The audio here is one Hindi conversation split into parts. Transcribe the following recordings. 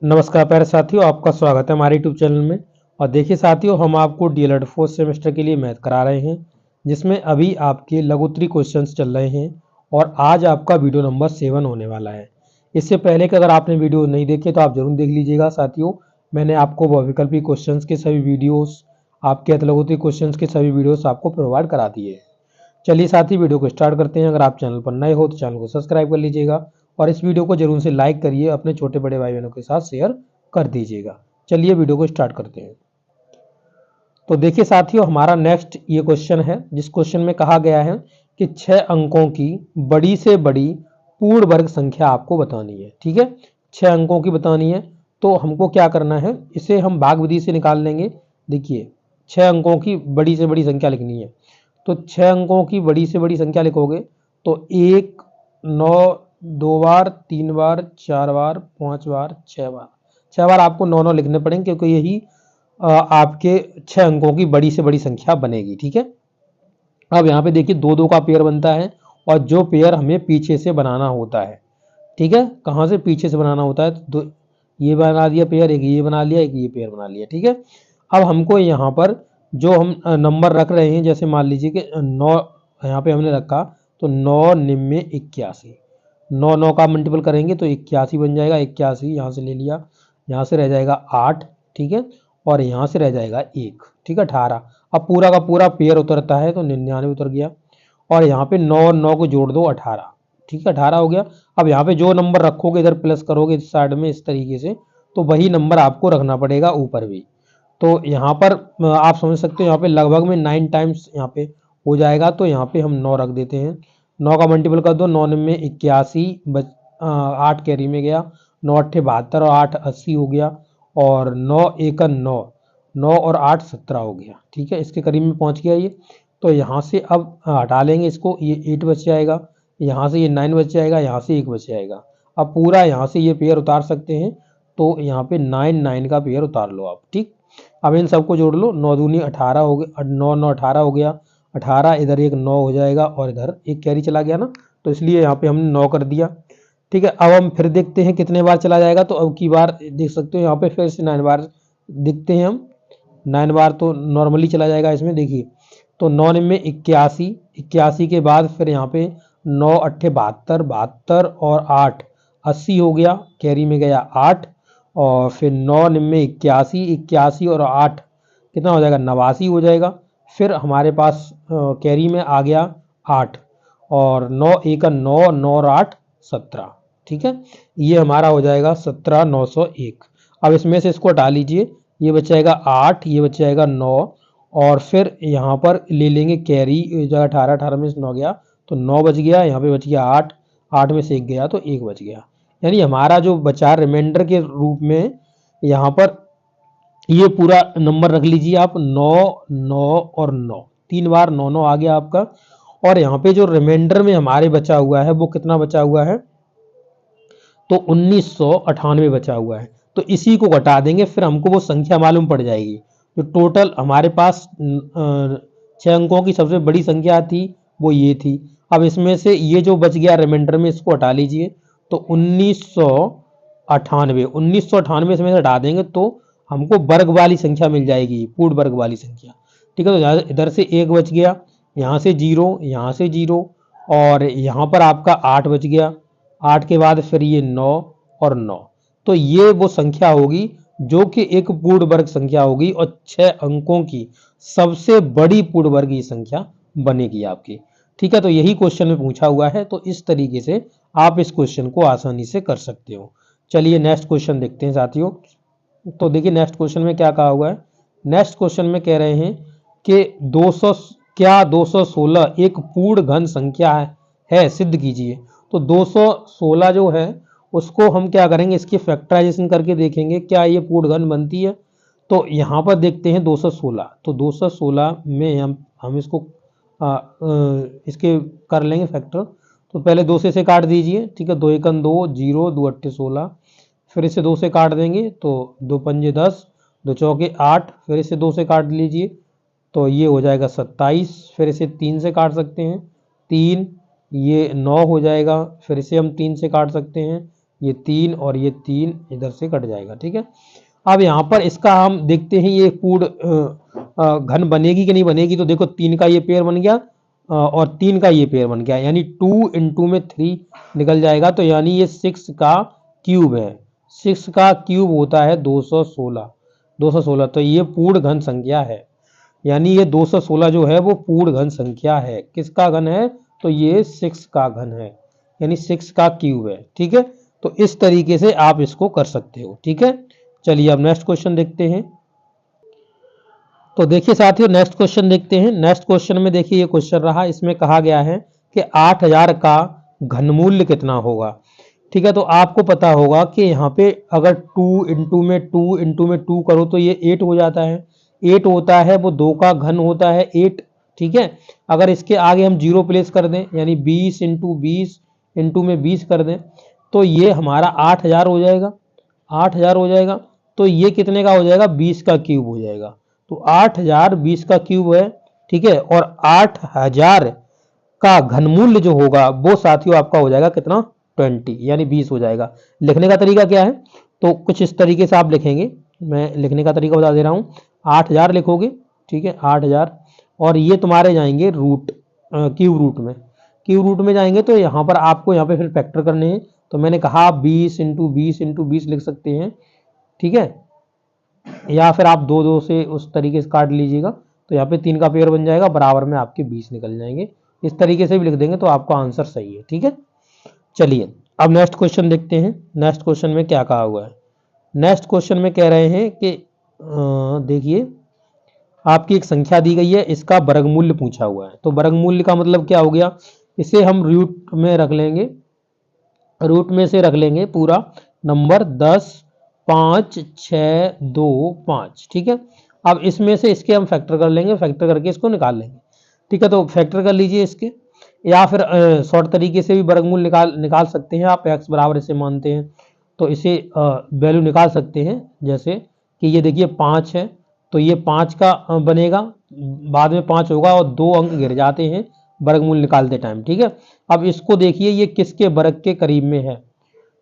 नमस्कार प्यारे साथियों, आपका स्वागत है हमारे यूट्यूब चैनल में। और देखिए साथियों, हम आपको डीएलएड फोर्थ सेमेस्टर के लिए मैथ करा रहे हैं, जिसमें अभी आपके लघुत्तरी क्वेश्चंस चल रहे हैं और आज आपका वीडियो नंबर 7 होने वाला है। इससे पहले कि अगर आपने वीडियो नहीं देखे तो आप जरूर देख लीजिएगा साथियों। मैंने आपको बहुविकल्पी क्वेश्चंस के सभी वीडियोस, आपके लघुत्तरी क्वेश्चंस के सभी वीडियोस आपको प्रोवाइड करा दिए। चलिए साथी, वीडियो को स्टार्ट करते हैं। अगर आप चैनल पर नए हो तो चैनल को सब्सक्राइब कर लीजिएगा और इस वीडियो को जरूर से लाइक करिए, अपने छोटे बड़े भाई बहनों के साथ शेयर कर दीजिएगा। चलिए वीडियो को स्टार्ट करते हैं। तो देखिए साथियों, हमारा नेक्स्ट ये क्वेश्चन है, जिस क्वेश्चन में कहा गया है कि 6 अंकों की बड़ी से बड़ी पूर्ण वर्ग संख्या आपको बतानी है। ठीक है, 6 अंकों की बतानी है। तो हमको क्या करना है, इसे हम भाग विधि से निकाल लेंगे। देखिए, 6 अंकों की बड़ी से बड़ी संख्या लिखनी है। तो 6 अंकों की बड़ी से बड़ी संख्या लिखोगे तो 1, 9, 2 बार, 3 बार, 4 बार, 5 बार, 6 बार, 6 बार आपको 9 लिखने पड़ेंगे, क्योंकि यही आपके 6 अंकों की बड़ी से बड़ी संख्या बनेगी। ठीक है, अब यहाँ पे देखिए 2-2 का पेयर बनता है और जो पेयर हमें पीछे से बनाना होता है। ठीक है, कहाँ से? पीछे से बनाना होता है। तो ये बना दिया पेयर, एक ये बना लिया, एक ये पेयर बना लिया। ठीक है, अब हमको यहाँ पर जो हम नंबर रख रहे हैं, जैसे मान लीजिए कि 9 यहाँ पे हमने रखा, तो 9 निम्न 81, 9 का मल्टीपल करेंगे तो 81 बन जाएगा। 81 यहाँ से ले लिया, यहाँ से रह जाएगा 8। ठीक है, और यहाँ से रह जाएगा 1। ठीक है, 18। अब पूरा का पूरा पेयर उतरता है तो 99 उतर गया। और यहाँ पे 9 और 9 को जोड़ दो, 18। ठीक है, 18 हो गया। अब यहाँ पे जो नंबर रखोगे, इधर प्लस करोगे इस साइड में इस तरीके से, तो वही नंबर आपको रखना पड़ेगा ऊपर भी। तो यहाँ पर आप समझ सकते हो, यहाँ पे लगभग में 9 टाइम्स यहाँ पे हो जाएगा। तो यहाँ पे हम 9 रख देते हैं। 9 का मल्टीपल कर दो, 9 में 81, 8 कैरी में गया, 9 अट्ठे 72 और 8 80 हो गया। और 9 एक 9, 9 और 8 17 हो गया। ठीक है, इसके करीब में पहुँच गया ये। तो यहाँ से अब हटा लेंगे इसको, ये 8 बच जाएगा। यहाँ से ये 9 बच जाएगा, यहाँ से 1 बच जाएगा। अब पूरा यहाँ से ये पेयर उतार सकते हैं, तो यहाँ पे 9 9 का पेयर उतार लो आप। ठीक, अब इन सबको जोड़ लो, 9 दूनी 18 हो गया, 9 9 18 हो गया। 18 इधर एक 9 हो जाएगा और इधर एक कैरी चला गया ना, तो इसलिए यहाँ पे हमने 9 कर दिया। ठीक है, अब हम फिर देखते हैं कितने बार चला जाएगा। तो अब की बार देख सकते हो, यहाँ पे फिर से 9 बार दिखते हैं हम। 9 बार तो नॉर्मली चला जाएगा इसमें। देखिए, तो 9 में 81, 81 के बाद फिर यहाँ पे 9 अट्ठे 72, 72 और 8 80 हो गया, कैरी में गया 8। और फिर 9 में 81, 81 और 8 कितना हो जाएगा? 89 हो जाएगा। फिर हमारे पास कैरी में आ गया 8 और 9 एक 9, 9 और 8 17। ठीक है, ये हमारा हो जाएगा 17 901। अब इसमें से इसको हटा लीजिए, ये बच जाएगा 8, ये बच जाएगा 9। और फिर यहाँ पर ले लेंगे कैरी, जगह 18, 18 में से 9 गया तो 9 बच गया। यहाँ पे बच गया 8, 8 में से 1 गया तो 1 बच गया। यानी हमारा जो बचा रिमाइंडर के रूप में यहाँ पर ये पूरा नंबर रख लीजिए आप, 9 9 और 9, 3 बार 9 9 आ गया आपका। और यहाँ पे जो रिमाइंडर में हमारे बचा हुआ है वो कितना बचा हुआ है? तो 1998 बचा हुआ है। तो इसी को घटा देंगे, फिर हमको वो संख्या मालूम पड़ जाएगी। जो टोटल हमारे पास 6 अंकों की सबसे बड़ी संख्या थी वो ये थी। अब इसमें से ये जो बच गया रिमाइंडर में, इसको हटा लीजिए। तो 1998, 1998 इसमें से हटा देंगे तो हमको वर्ग वाली संख्या मिल जाएगी, पूर्ण वर्ग वाली संख्या। ठीक है, तो इधर से 1 बच गया, यहाँ से 0, यहाँ से 0, और यहाँ पर आपका 8 बच गया। 8 के बाद फिर ये 9 और 9। तो ये वो संख्या होगी जो कि एक पूर्ण वर्ग संख्या होगी और 6 अंकों की सबसे बड़ी पूर्ण वर्ग ये संख्या बनेगी आपकी। ठीक है, तो यही क्वेश्चन में पूछा हुआ है। तो इस तरीके से आप इस क्वेश्चन को आसानी से कर सकते हो। चलिए नेक्स्ट क्वेश्चन देखते हैं साथियों। तो देखिए नेक्स्ट क्वेश्चन में क्या कहा हुआ है। नेक्स्ट क्वेश्चन में कह रहे हैं कि 200 क्या 216 एक पूर्ण घन संख्या है, सिद्ध कीजिए। तो 216 जो है उसको हम क्या करेंगे, इसकी फैक्टराइजेशन करके देखेंगे क्या ये पूर्ण घन बनती है। तो यहाँ पर देखते हैं 216, तो 216 में हम इसको इसके कर लेंगे फैक्टर। तो पहले 2 से काट दीजिए। ठीक है, 2 एकन 2, 0, 2 अट्ठे 16। फिर इसे 2 से काट देंगे तो 2 पंजे 10, 2 चौके 8। फिर इसे 2 से काट लीजिए तो ये हो जाएगा 27। फिर इसे 3 से काट सकते हैं, 3, ये 9 हो जाएगा। फिर इसे हम 3 से काट सकते हैं, ये 3 और ये 3 इधर से कट जाएगा। ठीक है, अब यहाँ पर इसका हम देखते हैं ये पूर्ण घन बनेगी कि नहीं बनेगी। तो देखो 3 का ये पेयर बन गया और 3 का ये पेयर बन गया, यानी 2 × में 3 निकल जाएगा। तो यानी ये 6 का क्यूब है। 6 का क्यूब होता है 216। 216 तो ये पूर्ण घन संख्या है, यानी ये 216 जो है वो पूर्ण घन संख्या है। किसका घन है? तो ये 6 का घन है, यानी 6 का क्यूब है। ठीक है, तो इस तरीके से आप इसको कर सकते हो। ठीक है, चलिए अब नेक्स्ट क्वेश्चन देखते हैं। तो देखिए साथियों, नेक्स्ट क्वेश्चन देखते हैं। नेक्स्ट क्वेश्चन में देखिए ये क्वेश्चन रहा, इसमें कहा गया है कि 8000 का घनमूल्य कितना होगा। ठीक है, तो आपको पता होगा कि यहाँ पे अगर 2 × में 2 × में 2 करो तो ये 8 हो जाता है। 8 होता है वो 2 का घन होता है 8। ठीक है, अगर इसके आगे हम 0 प्लेस कर दें, यानी 20 × 20 × में 20 कर दें, तो ये हमारा 8000 हो जाएगा। 8000 हो जाएगा, तो ये कितने का हो जाएगा? 20 का क्यूब हो जाएगा। तो 8000 20 का क्यूब है। ठीक है, और 8000 का घनमूल्य जो होगा वो साथियों आपका हो जाएगा कितना? 20, यानी 20 हो जाएगा। लिखने का तरीका क्या है? तो कुछ इस तरीके से आप लिखेंगे, मैं लिखने का तरीका बता दे रहा हूँ। 8000 लिखोगे, ठीक है, 8000, और ये तुम्हारे जाएंगे रूट, क्यूब रूट में। क्यूब रूट में जाएंगे तो यहाँ पर आपको यहाँ पे फिर फैक्टर करने हैं। तो मैंने कहा 20 × 20 × 20 लिख सकते हैं। ठीक है, या फिर आप 2 से उस तरीके से काट लीजिएगा, तो यहाँ पे 3 का पेयर बन जाएगा, बराबर में आपके 20 निकल जाएंगे। इस तरीके से भी लिख देंगे तो आपका आंसर सही है। ठीक है, चलिए अब नेक्स्ट क्वेश्चन देखते हैं। नेक्स्ट क्वेश्चन में क्या कहा हुआ है? नेक्स्ट क्वेश्चन में कह रहे हैं कि देखिए आपकी एक संख्या दी गई है, इसका वर्गमूल्य पूछा हुआ है। तो वर्गमूल्य का मतलब क्या हो गया? इसे हम रूट में रख लेंगे, रूट में से रख लेंगे पूरा नंबर 10 5 6 2 5। ठीक है, अब इसमें से इसके हम फैक्टर कर लेंगे, फैक्टर करके इसको निकाल लेंगे। ठीक है, तो फैक्टर कर लीजिए इसके, या फिर शॉर्ट तरीके से भी वर्गमूल निकाल सकते हैं आप। x बराबर इसे मानते हैं तो इसे वैल्यू निकाल सकते हैं, जैसे कि ये देखिए 5 है, तो ये 5 का बनेगा, बाद में 5 होगा और 2 अंक गिर जाते हैं वर्गमूल निकालते टाइम। ठीक है, अब इसको देखिए ये किसके वर्ग के करीब में है।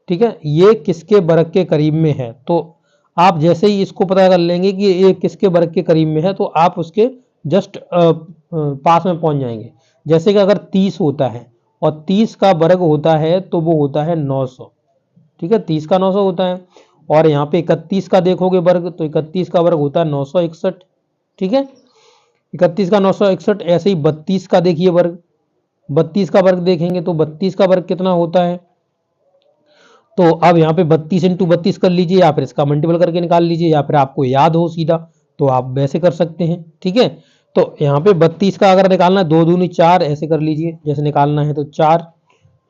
ठीक है, ये किसके वर्ग के करीब में है, तो आप जैसे ही इसको पता कर लेंगे कि ये किसके वर्ग के करीब में है, तो आप उसके जस्ट पास में पहुंच जाएंगे। जैसे कि अगर 30 होता है और 30 का वर्ग होता है तो वो होता है 900। ठीक है, 30 का 900 होता है। और यहाँ पे 31 का देखोगे वर्ग, तो 31 का वर्ग होता है 961। ठीक है, 31 का 961। ऐसे ही 32 का देखिए वर्ग, 32 का वर्ग देखेंगे तो 32 का वर्ग कितना होता है? तो अब यहाँ पे 32 × 32 कर लीजिए, या फिर इसका मल्टीपल करके निकाल लीजिए, या फिर आपको याद हो सीधा तो आप वैसे कर सकते हैं। ठीक है, तो यहाँ पे 32 का अगर निकालना है 2 दूनी 4, ऐसे कर लीजिए, जैसे निकालना है तो 4।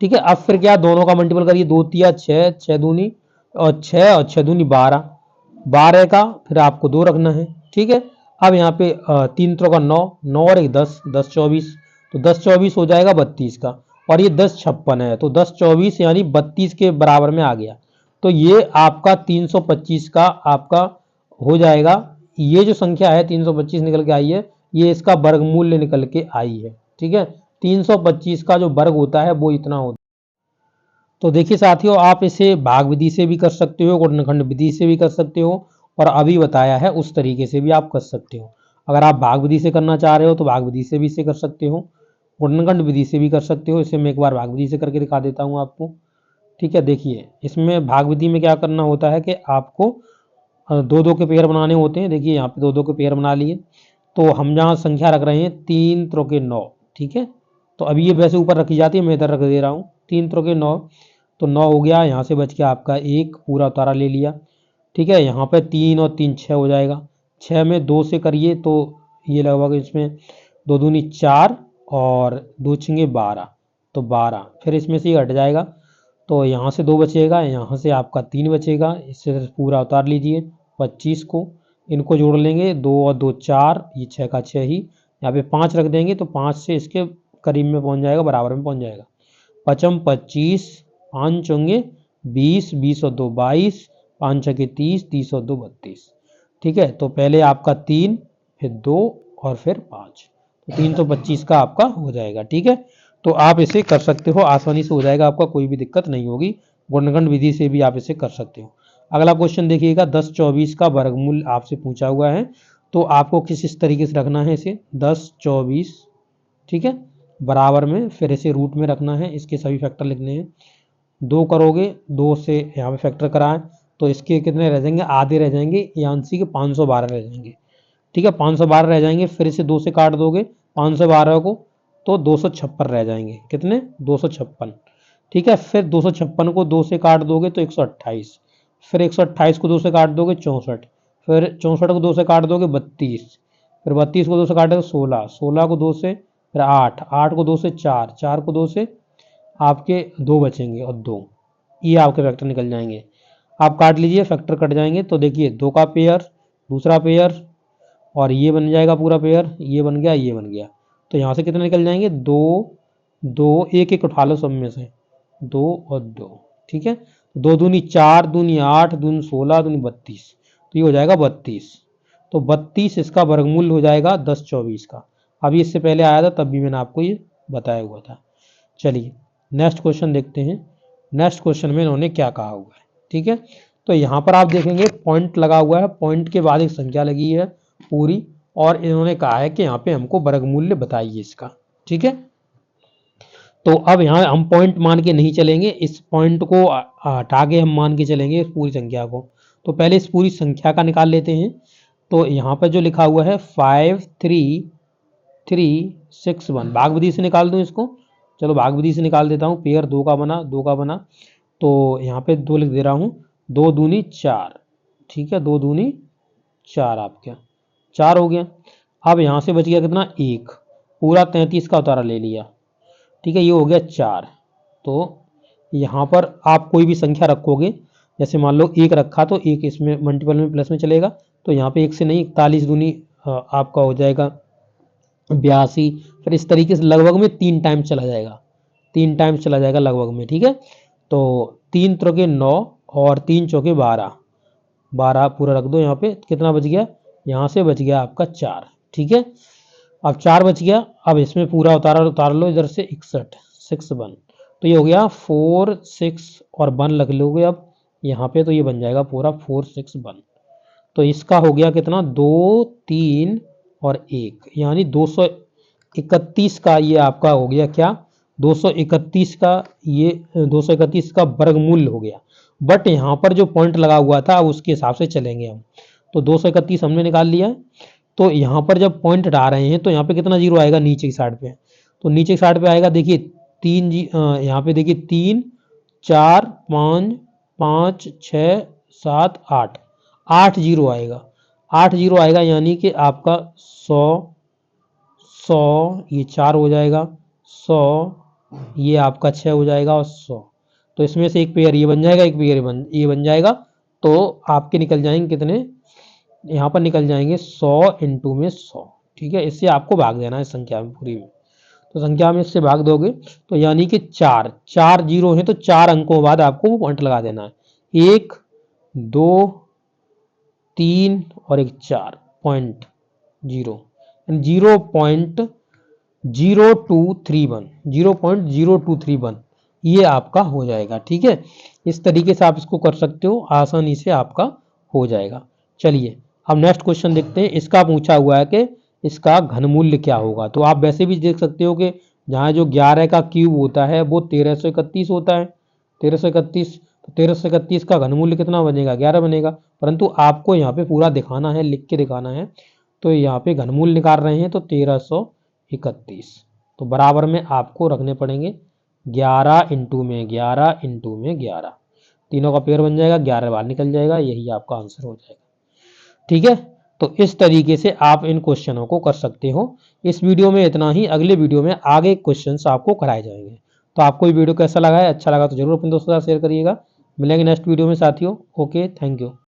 ठीक है, अब फिर क्या, दोनों का मल्टीपल करिए, 2 तिया 6, 6 दूनी और 6 और 6 दूनी 12, 12 का फिर आपको 2 रखना है। ठीक है, अब यहाँ पे 3 त्रों का 9, 9 और 1 10, 10 24, तो 10 24 हो जाएगा 32 का, और ये 10 56 है, तो 10 24 यानी 32 के बराबर में आ गया। तो ये आपका 325 का आपका हो जाएगा। ये जो संख्या है 325 निकल के आई है, ये इसका वर्गमूल्य निकल के आई है। ठीक है, 325 का जो वर्ग होता है वो इतना होता है। तो देखिए साथियों, आप इसे भाग विधि से भी कर सकते हो, गुणनखंड विधि से भी कर सकते हो, और अभी बताया है उस तरीके से भी आप कर सकते हो। अगर आप भाग विधि से करना चाह रहे हो तो भाग विधि से भी इसे कर सकते हो, गुणनखंड विधि से भी कर सकते हो। इसे मैं एक बार भाग विधि से करके दिखा देता हूँ आपको। ठीक है, देखिए इसमें भाग विधि में क्या करना होता है कि आपको 2 के पेयर बनाने होते हैं। देखिए यहाँ पे 2 के पेयर बना लिए, तो हम जहाँ संख्या रख रहे हैं 3 त्रों के 9। ठीक है, तो अभी ये वैसे ऊपर रखी जाती है, मैं इधर रख दे रहा हूँ 3 त्रों के 9, तो 9 हो गया। यहाँ से बच के आपका 1 पूरा उतारा ले लिया। ठीक है, यहाँ पे 3 और 3 6 हो जाएगा। 6 में 2 से करिए तो ये लगभग इसमें 2 दूनी 4 और 2 छिंगे 12, तो 12 फिर इसमें से हट जाएगा, तो यहाँ से 2 बचेगा, यहाँ से आपका 3 बचेगा। इससे पूरा उतार लीजिए 25 को, इनको जोड़ लेंगे, 2 और 2 4, ये 6 का 6 ही, यहाँ पे 5 रख देंगे तो 5 से इसके करीब में पहुँच जाएगा, बराबर में पहुँच जाएगा। 5 25, 5 चौंगे 20, 20 और 2 22, 5 छके 30, 30 और 2 32। ठीक है, तो पहले आपका 3, फिर 2 और फिर 5, तो 325 का आपका हो जाएगा। ठीक है, तो आप इसे कर सकते हो, आसानी से हो जाएगा आपका, कोई भी दिक्कत नहीं होगी। गुणनखंड विधि से भी आप इसे कर सकते हो। अगला क्वेश्चन देखिएगा, 10 24 का वर्गमूल आपसे पूछा हुआ है। तो आपको किस तरीके से रखना है इसे, 10 24, ठीक है, बराबर में, फिर इसे रूट में रखना है, इसके सभी फैक्टर लिखने हैं। 2 करोगे, 2 से यहाँ पे फैक्टर कराएं तो इसके कितने रह जाएंगे, आधे रह जाएंगे, यानी कि 512 रह जाएंगे, ठीक है, 512 रह जाएंगे। फिर इसे 2 से काट दोगे 512 को तो 256 रह जाएंगे, कितने, 256, ठीक है। फिर 256 को 2 से काट दोगे तो 128, फिर 128 को 2 से काट दोगे 64, फिर 64 को 2 से काट दोगे 32, फिर 32 को 2 से काटोगे 16, 16 को 2 से, फिर 8, 8 को 2 से 4, 4 को 2 से आपके 2 बचेंगे और 2, ये आपके फैक्टर निकल जाएंगे। आप काट लीजिए, फैक्टर कट जाएंगे तो देखिए 2 का पेयर, दूसरा पेयर, और ये बन जाएगा पूरा पेयर, ये बन गया, ये बन गया। तो यहाँ से कितने निकल जाएंगे, 2 2, एक एक उठा लो सब में से, 2 और 2, ठीक है। 2 दूनी 4, दूनी 8, दूनी 16, दूनी 32, तो ये हो जाएगा 32। तो 32 इसका वर्गमूल हो जाएगा 10 24 का। अभी इससे पहले आया था तब भी मैंने आपको ये बताया हुआ था। चलिए नेक्स्ट क्वेश्चन देखते हैं। नेक्स्ट क्वेश्चन में इन्होंने क्या कहा हुआ है, ठीक है। तो यहाँ पर आप देखेंगे पॉइंट लगा हुआ है, पॉइंट के बाद एक संख्या लगी है पूरी, और इन्होंने कहा है कि यहाँ पे हमको वर्गमूल्य बताइए इसका, ठीक है। तो अब यहाँ हम पॉइंट मान के नहीं चलेंगे, इस पॉइंट को हटा के हम मान के चलेंगे इस पूरी संख्या को। तो पहले इस पूरी संख्या का निकाल लेते हैं। तो यहाँ पर जो लिखा हुआ है 5 3 3 6 1, भाग विधि से निकाल दूं इसको, चलो भाग विधि से निकाल देता हूँ। पेयर 2 का बना, 2 का बना, तो यहाँ पे 2 लिख दे रहा हूँ, 2 दूनी 4, ठीक है, 2 दूनी 4 आपके 4 हो गया। अब यहाँ से बच गया कितना, 1, पूरा 33 का उतारा ले लिया, ठीक है, ये हो गया 4। तो यहाँ पर आप कोई भी संख्या रखोगे, जैसे मान लो 1 रखा तो 1 इसमें मल्टीपल में प्लस में चलेगा, तो यहाँ पे 1 से नहीं 41 दूनी आपका हो जाएगा 82। फिर इस तरीके से लगभग में 3 टाइम चला जाएगा, 3 टाइम चला जाएगा लगभग में, ठीक है। तो 3 त्रोके 9 और 3 चौके 12, 12 पूरा रख दो यहाँ पे, कितना बच गया, यहाँ से बच गया आपका 4, ठीक है। अब 4 बच गया, अब इसमें पूरा उतार लो इधर से 61 6 1, तो ये हो गया 4 6 और 1 रख लोगे अब यहाँ पे, तो ये बन जाएगा पूरा 4 6 1। तो इसका हो गया कितना, 2 3 और 1, यानी 231 का ये आपका हो गया क्या, 231 का, ये 231 का वर्गमूल हो गया। बट यहाँ पर जो पॉइंट लगा हुआ था उसके हिसाब से चलेंगे हम। तो 231 हमने निकाल लिया। तो यहाँ पर जब पॉइंट हटा रहे हैं तो यहाँ पे कितना जीरो आएगा, नीचे की साइड पे, तो नीचे की साइड पे आएगा, देखिए 3 यहाँ पे देखिए 3 4 5 5 6 7 8, 8 जीरो आएगा, 8 जीरो आएगा, यानी कि आपका 100 100 ये 4 हो जाएगा, 100 ये आपका 6 हो जाएगा और 100, तो इसमें से एक पेयर ये बन जाएगा, एक पेयर ये बन जाएगा। तो आपके निकल जाएंगे कितने, यहाँ पर निकल जाएंगे 100 इंटू में 100, ठीक है। इससे आपको भाग देना है संख्या में पूरी में, तो संख्या में इससे भाग दोगे तो यानी कि 4 4 जीरो है, तो 4 अंकों बाद आपको वो पॉइंट लगा देना है, 1 2 3 और एक 4 पॉइंट 0.0231 ये आपका हो जाएगा, ठीक है। इस तरीके से आप इसको कर सकते हो, आसानी से आपका हो जाएगा। चलिए अब नेक्स्ट क्वेश्चन देखते हैं। इसका पूछा हुआ है कि इसका घनमूल्य क्या होगा। तो आप वैसे भी देख सकते हो कि जहाँ जो 11 का क्यूब होता है वो 1331 होता है, 1331, तो 1331 का घनमूल्य कितना बनेगा, 11 बनेगा। परंतु आपको यहाँ पे पूरा दिखाना है, लिख के दिखाना है, तो यहाँ पे घनमूल्य निकाल रहे हैं तो 1331, तो बराबर में आपको रखने पड़ेंगे 11 इंटू में 11 इंटू में 11, तीनों का पेयर बन जाएगा, 11 बाहर निकल जाएगा, यही आपका आंसर हो जाएगा, ठीक है। तो इस तरीके से आप इन क्वेश्चनों को कर सकते हो। इस वीडियो में इतना ही, अगले वीडियो में आगे क्वेश्चंस आपको कराए जाएंगे। तो आपको ये वीडियो कैसा लगा है, अच्छा लगा तो जरूर अपने दोस्तों के साथ शेयर करिएगा। मिलेंगे नेक्स्ट वीडियो में साथियों। Okay, thank you.